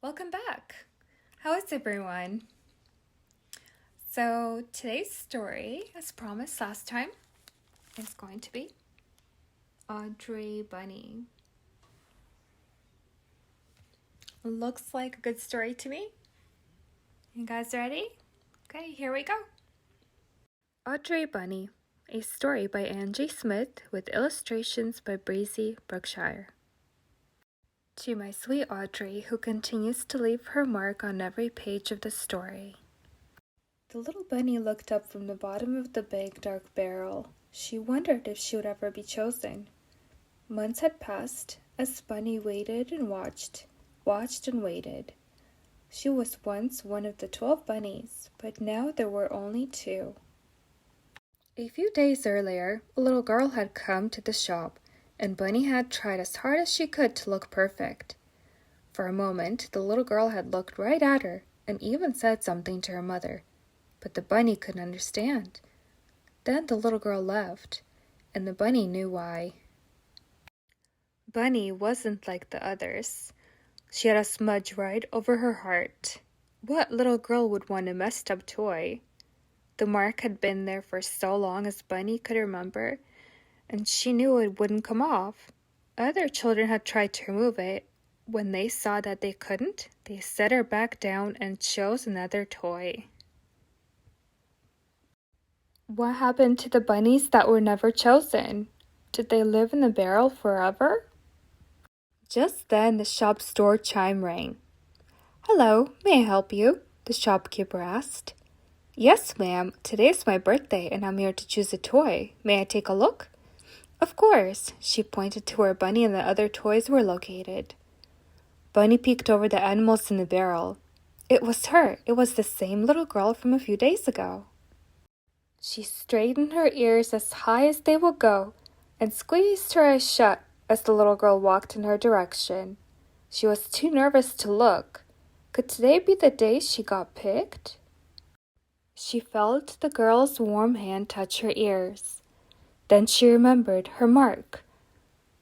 Welcome back. How is everyone? So today's story, as promised last time, is going to be Audrey Bunny. Looks like a good story to me. You guys ready? Okay, here we go. Audrey Bunny, a story by Angie Smith with illustrations by Breezy Brookshire. To my sweet Audrey, who continues to leave her mark on every page of the story. The little bunny looked up from the bottom of the big, dark barrel. She wondered if she would ever be chosen. Months had passed, as Bunny waited and watched and waited. She was once one of the 12 bunnies, but now there were only 2. A few days earlier, a little girl had come to the shop, and Bunny had tried as hard as she could to look perfect. For a moment, the little girl had looked right at her, and even said something to her mother. But the bunny couldn't understand. Then the little girl left, and the bunny knew why. Bunny wasn't like the others. She had a smudge right over her heart. What little girl would want a messed up toy? The mark had been there for so long as Bunny could remember, and she knew it wouldn't come off. Other children had tried to remove it. When they saw that they couldn't, they set her back down and chose another toy. What happened to the bunnies that were never chosen? Did they live in the barrel forever? Just then the shop's door chime rang. "Hello, may I help you?" the shopkeeper asked. "Yes, ma'am. Today's my birthday and I'm here to choose a toy. May I take a look?" "Of course." She pointed to where Bunny and the other toys were located. Bunny peeked over the animals in the barrel. It was her. It was the same little girl from a few days ago. She straightened her ears as high as they would go and squeezed her eyes shut as the little girl walked in her direction. She was too nervous to look. Could today be the day she got picked? She felt the girl's warm hand touch her ears. Then she remembered her mark.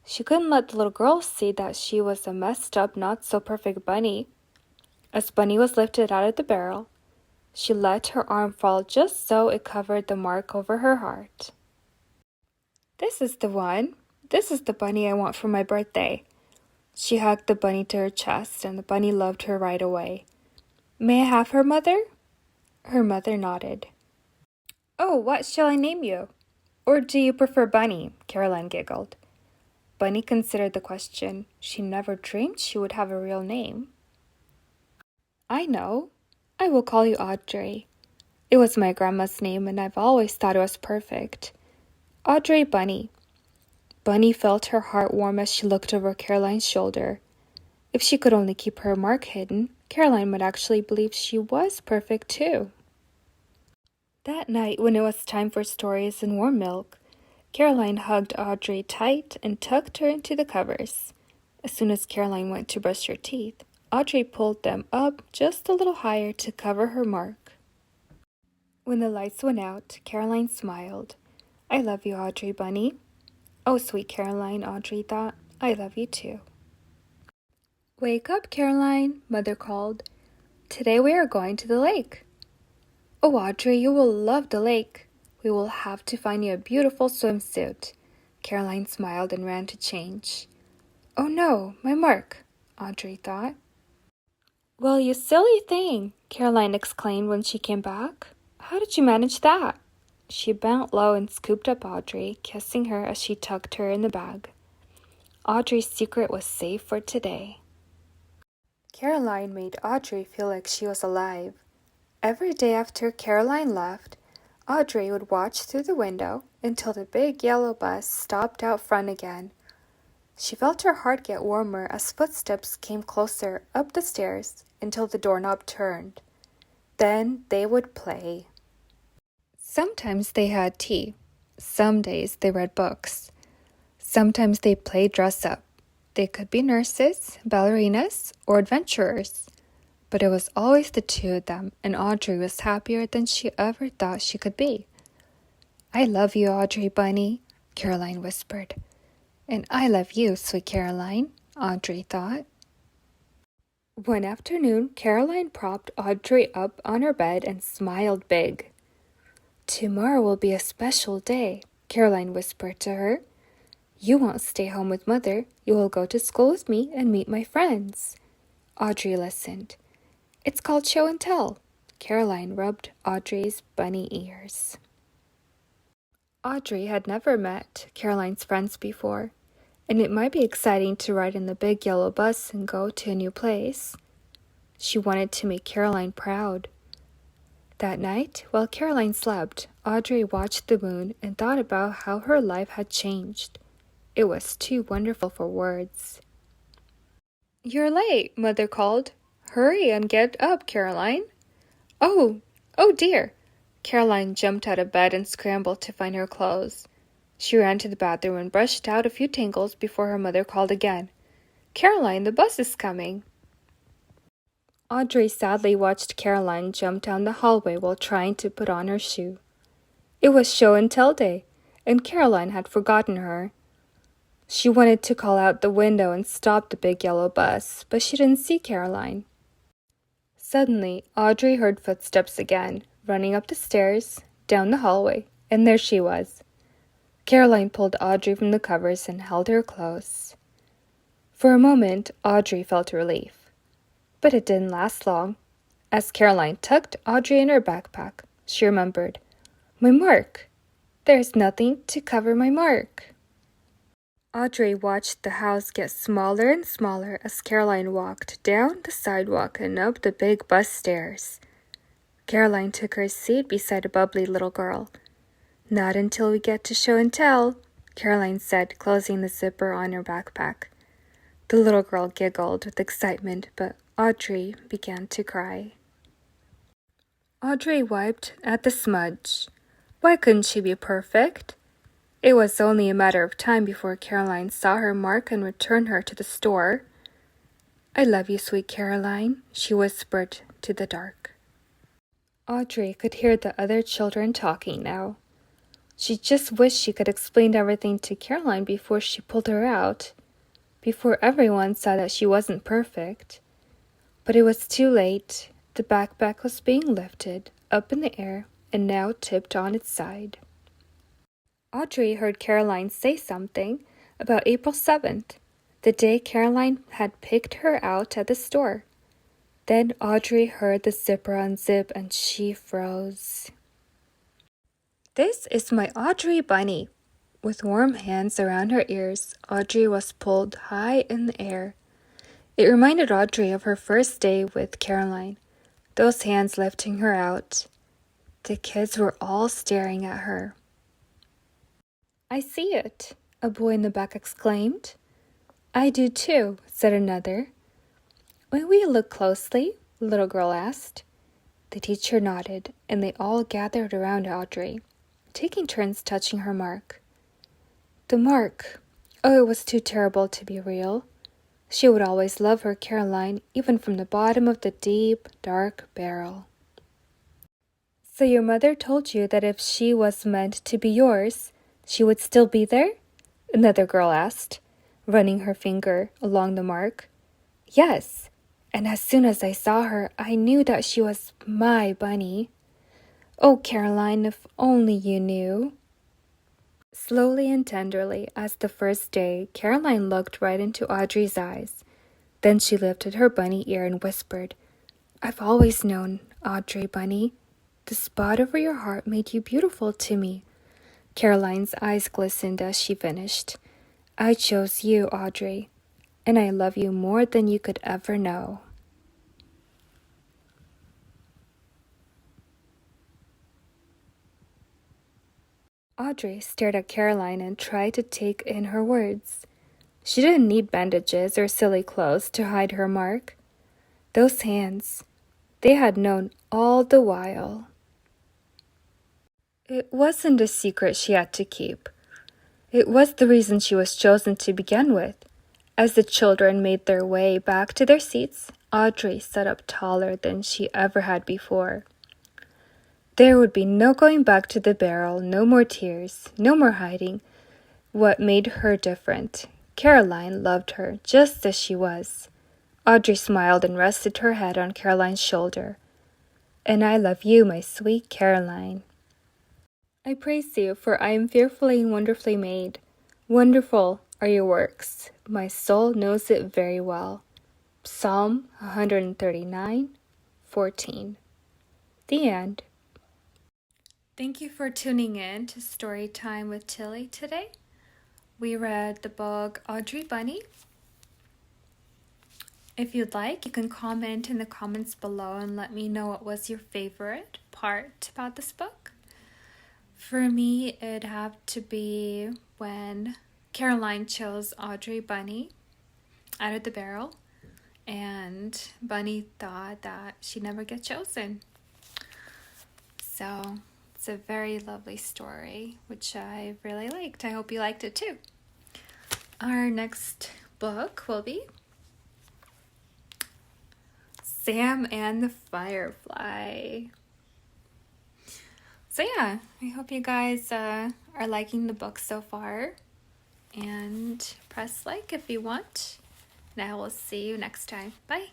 She couldn't let the little girl see that she was a messed up, not-so-perfect bunny. As Bunny was lifted out of the barrel, she let her arm fall just so it covered the mark over her heart. "This is the one. This is the bunny I want for my birthday." She hugged the bunny to her chest, and the bunny loved her right away. "May I have her, Mother?" Her mother nodded. "Oh, what shall I name you? Or do you prefer Bunny?" Caroline giggled. Bunny considered the question. She never dreamed she would have a real name. "I know. I will call you Audrey. It was my grandma's name, and I've always thought it was perfect. Audrey Bunny." Bunny felt her heart warm as she looked over Caroline's shoulder. If she could only keep her mark hidden, Caroline would actually believe she was perfect too. That night, when it was time for stories and warm milk, Caroline hugged Audrey tight and tucked her into the covers. As soon as Caroline went to brush her teeth, Audrey pulled them up just a little higher to cover her mark. When the lights went out, Caroline smiled. "I love you, Audrey Bunny." "Oh, sweet Caroline," Audrey thought. "I love you too." "Wake up, Caroline," Mother called. "Today we are going to the lake." "Oh, Audrey, you will love the lake. We will have to find you a beautiful swimsuit." Caroline smiled and ran to change. "Oh no, my mark," Audrey thought. "Well, you silly thing," Caroline exclaimed when she came back. "How did you manage that?" She bent low and scooped up Audrey, kissing her as she tucked her in the bag. Audrey's secret was safe for today. Caroline made Audrey feel like she was alive. Every day after Caroline left, Audrey would watch through the window until the big yellow bus stopped out front again. She felt her heart get warmer as footsteps came closer up the stairs until the doorknob turned. Then they would play. Sometimes they had tea. Some days they read books. Sometimes they played dress-up. They could be nurses, ballerinas, or adventurers. But it was always the 2 of them, and Audrey was happier than she ever thought she could be. "I love you, Audrey Bunny," Caroline whispered. "And I love you, sweet Caroline," Audrey thought. One afternoon, Caroline propped Audrey up on her bed and smiled big. "Tomorrow will be a special day," Caroline whispered to her. "You won't stay home with Mother. You will go to school with me and meet my friends." Audrey listened. "It's called show and tell." Caroline rubbed Audrey's bunny ears. Audrey had never met Caroline's friends before, and it might be exciting to ride in the big yellow bus and go to a new place. She wanted to make Caroline proud. That night, while Caroline slept, Audrey watched the moon and thought about how her life had changed. It was too wonderful for words. "You're late," Mother called. "Hurry and get up, Caroline." Oh dear. Caroline jumped out of bed and scrambled to find her clothes. She ran to the bathroom and brushed out a few tangles before her mother called again. "Caroline, the bus is coming." Audrey sadly watched Caroline jump down the hallway while trying to put on her shoe. It was show and tell day, and Caroline had forgotten her. She wanted to call out the window and stop the big yellow bus, but she didn't see Caroline. Suddenly, Audrey heard footsteps again, running up the stairs, down the hallway, and there she was. Caroline pulled Audrey from the covers and held her close. For a moment, Audrey felt relief. But it didn't last long. As Caroline tucked Audrey in her backpack, she remembered, "My mark! There's nothing to cover my mark." Audrey watched the house get smaller and smaller as Caroline walked down the sidewalk and up the big bus stairs. Caroline took her seat beside a bubbly little girl. "Not until we get to show and tell," Caroline said, closing the zipper on her backpack. The little girl giggled with excitement, but Audrey began to cry. Audrey wiped at the smudge. Why couldn't she be perfect? It was only a matter of time before Caroline saw her mark and returned her to the store. "I love you, sweet Caroline," she whispered to the dark. Audrey could hear the other children talking now. She just wished she could explain everything to Caroline before she pulled her out, before everyone saw that she wasn't perfect. But it was too late. The backpack was being lifted up in the air and now tipped on its side. Audrey heard Caroline say something about April 7th, the day Caroline had picked her out at the store. Then Audrey heard the zipper unzip and she froze. "This is my Audrey Bunny." With warm hands around her ears, Audrey was pulled high in the air. It reminded Audrey of her first day with Caroline, those hands lifting her out. The kids were all staring at her. "I see it," a boy in the back exclaimed. "I do too," said another. "May we look closely?" the little girl asked. The teacher nodded, and they all gathered around Audrey, taking turns touching her mark. The mark. Oh, it was too terrible to be real. She would always love her Caroline, even from the bottom of the deep, dark barrel. "So your mother told you that if she was meant to be yours, she would still be there?" another girl asked, running her finger along the mark. "Yes, and as soon as I saw her, I knew that she was my bunny. Oh, Caroline, if only you knew." Slowly and tenderly, as the first day, Caroline looked right into Audrey's eyes. Then she lifted her bunny ear and whispered, "I've always known, Audrey Bunny. The spot over your heart made you beautiful to me." Caroline's eyes glistened as she finished. "I chose you, Audrey, and I love you more than you could ever know." Audrey stared at Caroline and tried to take in her words. She didn't need bandages or silly clothes to hide her mark. Those hands, they had known all the while. It wasn't a secret she had to keep. It was the reason she was chosen to begin with. As the children made their way back to their seats, Audrey sat up taller than she ever had before. There would be no going back to the barrel, no more tears, no more hiding. What made her different? Caroline loved her just as she was. Audrey smiled and rested her head on Caroline's shoulder. And I love you, my sweet Caroline. I praise you, for I am fearfully and wonderfully made. Wonderful are your works. My soul knows it very well. Psalm 139:14. The end. Thank you for tuning in to Story Time with Tilly today. We read the book Audrey Bunny. If you'd like, you can comment in the comments below and let me know what was your favorite part about this book. For me, it'd have to be when Caroline chose Audrey Bunny out of the barrel, and Bunny thought that she'd never get chosen. So it's a very lovely story, which I really liked. I hope you liked it too. Our next book will be Sam and the Firefly. So yeah, I hope you guys are liking the book so far. And press like if you want. And I will see you next time. Bye.